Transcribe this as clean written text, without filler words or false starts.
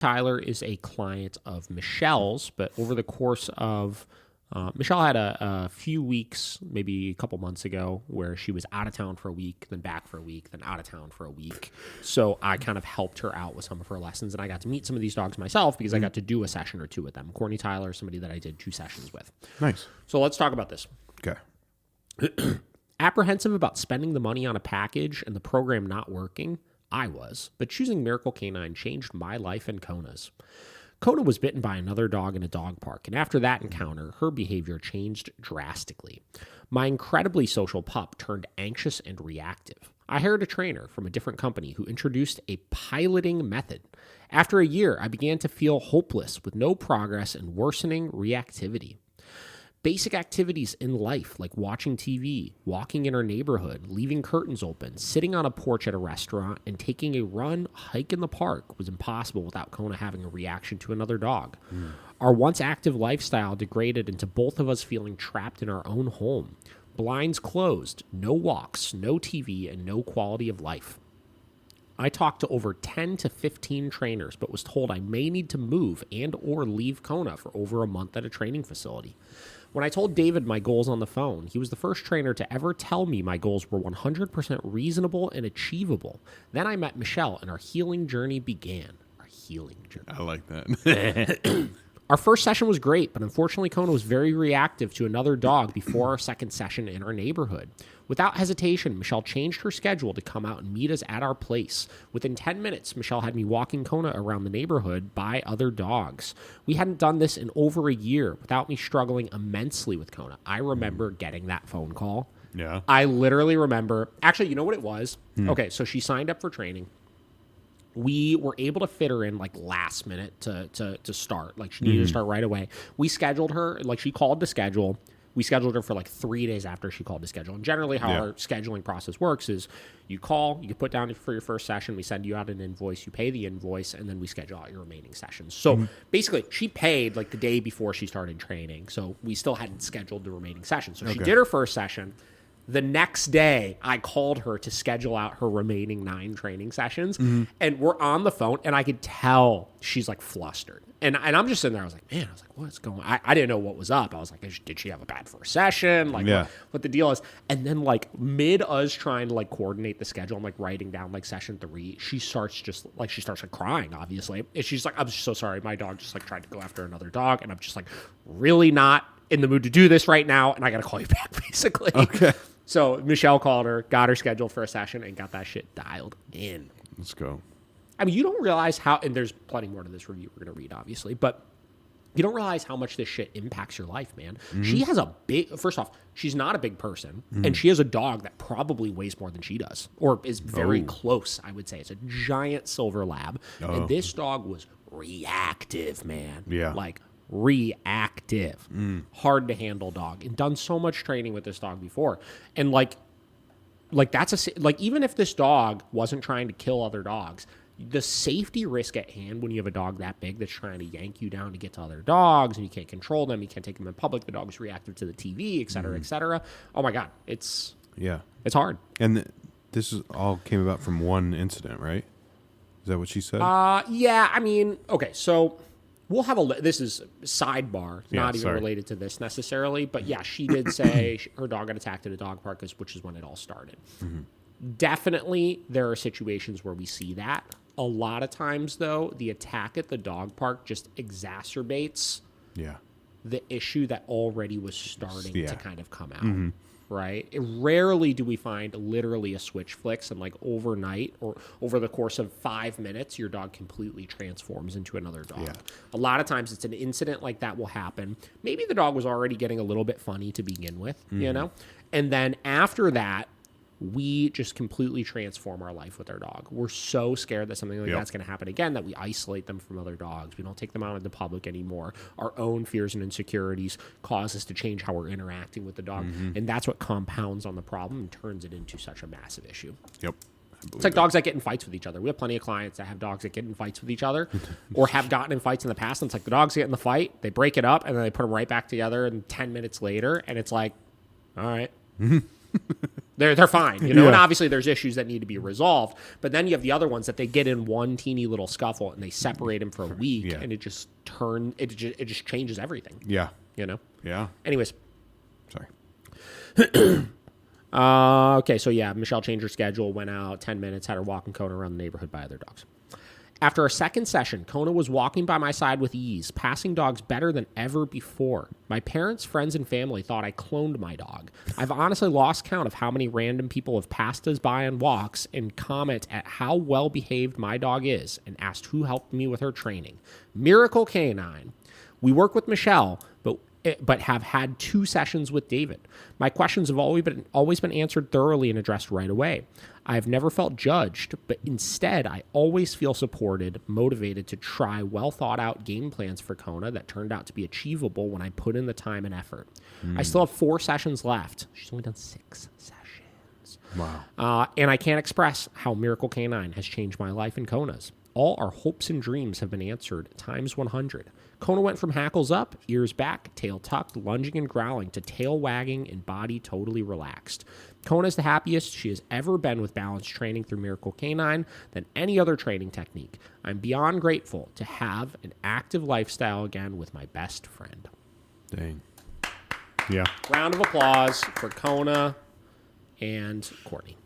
Tyler is a client of Michelle's, but over the course of Michelle had a few weeks, maybe a couple months ago, where she was out of town for a week, then back for a week, then out of town for a week. So I kind of helped her out with some of her lessons, and I got to meet some of these dogs myself because I got to do a session or two with them. Courtney Tyler, somebody that I did 2 sessions with. Nice. So let's talk about this. Okay. Apprehensive about spending the money on a package and the program not working? I was, but choosing Miracle Canine changed my life and Kona's. Kona was bitten by another dog in a dog park, and after that encounter, her behavior changed drastically. My incredibly social pup turned anxious and reactive. I hired a trainer from a different company who introduced a piloting method. After a year, I began to feel hopeless with no progress and worsening reactivity. Basic activities in life like watching TV, walking in our neighborhood, leaving curtains open, sitting on a porch at a restaurant, and taking a hike in the park was impossible without Kona having a reaction to another dog. Our once active lifestyle degraded into both of us feeling trapped in our own home. Blinds closed, no walks, no TV, and no quality of life. I talked to over 10 to 15 trainers, but was told I may need to move and or leave Kona for over a month at a training facility. When I told David my goals on the phone, he was the first trainer to ever tell me my goals were 100% reasonable and achievable. Then I met Michelle, and our healing journey began. Our healing journey. I like that. Our first session was great, but unfortunately Kona was very reactive to another dog before our second session in our neighborhood. Without hesitation, Michelle changed her schedule to come out and meet us at our place. Within 10 minutes, Michelle had me walking Kona around the neighborhood by other dogs. We hadn't done this in over a year without me struggling immensely with Kona. I remember getting that phone call. Yeah. I literally remember. Actually, you know what it was? Okay, so she signed up for training. We were able to fit her in like last minute to start. Like she needed to start right away. We scheduled her, like she called to schedule. We scheduled her for like 3 days after she called to schedule. And generally how our scheduling process works is you call, you put down for your first session, we send you out an invoice, you pay the invoice, and then we schedule out your remaining sessions. So basically she paid like the day before she started training. So we still hadn't scheduled the remaining sessions. So she did her first session. The next day, I called her to schedule out her remaining 9 training sessions, and we're on the phone, and I could tell she's like flustered. And I'm just sitting there. I was like, man, what's going on? I didn't know what was up. I was like, did she have a bad first session? Like, what the deal is? And then like mid us trying to like coordinate the schedule, I'm like writing down like session 3. She starts like crying, obviously. And she's like, I'm so sorry. My dog just like tried to go after another dog, and I'm just like really not in the mood to do this right now, and I got to call you back, basically. Okay. So Michelle called her, got her scheduled for a session, and got that shit dialed in. Let's go. I mean, you don't realize how, and there's plenty more to this review we're going to read, obviously, but you don't realize how much this shit impacts your life, man. She has first off, she's not a big person, and she has a dog that probably weighs more than she does, or is very close, I would say. It's a giant silver lab, and this dog was reactive, man. Yeah. Like, reactive, hard to handle dog, and done so much training with this dog before. And like even if this dog wasn't trying to kill other dogs, the safety risk at hand when you have a dog that big that's trying to yank you down to get to other dogs, and you can't control them, you can't take them in public, the dog's reactive to the TV, et cetera, et cetera. Oh my God, it's hard. And this is all came about from one incident, right? Is that what she said? Yeah, I mean, okay, so we'll have this is sidebar, not even related to this necessarily, but yeah, she did say her dog got attacked at a dog park, which is when it all started. Definitely, there are situations where we see that. A lot of times, though, the attack at the dog park just exacerbates the issue that already was starting to kind of come out. Right? Rarely do we find literally a switch flicks and like overnight or over the course of 5 minutes, your dog completely transforms into another dog. Yeah. A lot of times it's an incident like that will happen. Maybe the dog was already getting a little bit funny to begin with, you know? And then after that, we just completely transform our life with our dog. We're so scared that something like that's going to happen again that we isolate them from other dogs. We don't take them out in the public anymore. Our own fears and insecurities cause us to change how we're interacting with the dog. And that's what compounds on the problem and turns it into such a massive issue. Yep. It's like dogs that get in fights with each other. We have plenty of clients that have dogs that get in fights with each other or have gotten in fights in the past. And it's like the dogs get in the fight, they break it up, and then they put them right back together and 10 minutes later, and it's like, all right. They're fine, you know. And obviously there's issues that need to be resolved. But then you have the other ones that they get in one teeny little scuffle and they separate them for a week, and it just changes everything. Yeah. You know. Yeah. Anyways. Sorry. Okay, so yeah, Michelle changed her schedule, went out 10 minutes, had her walking Kona around the neighborhood by other dogs. After a second session, Kona was walking by my side with ease, passing dogs better than ever before. My parents, friends, and family thought I cloned my dog. I've honestly lost count of how many random people have passed us by on walks and comment at how well behaved my dog is and asked who helped me with her training. Miracle Canine. We work with Michelle, but have had 2 sessions with David. My questions have always been answered thoroughly and addressed right away. I have never felt judged, but instead I always feel supported, motivated to try well-thought-out game plans for Kona that turned out to be achievable when I put in the time and effort. I still have 4 sessions left. She's only done 6 sessions. Wow. And I can't express how Miracle Canine has changed my life and Kona's. All our hopes and dreams have been answered times 100. Kona went from hackles up, ears back, tail tucked, lunging and growling, to tail wagging and body totally relaxed. Kona is the happiest she has ever been with balance training through Miracle Canine than any other training technique. I'm beyond grateful to have an active lifestyle again with my best friend. Dang. Yeah. Round of applause for Kona and Courtney.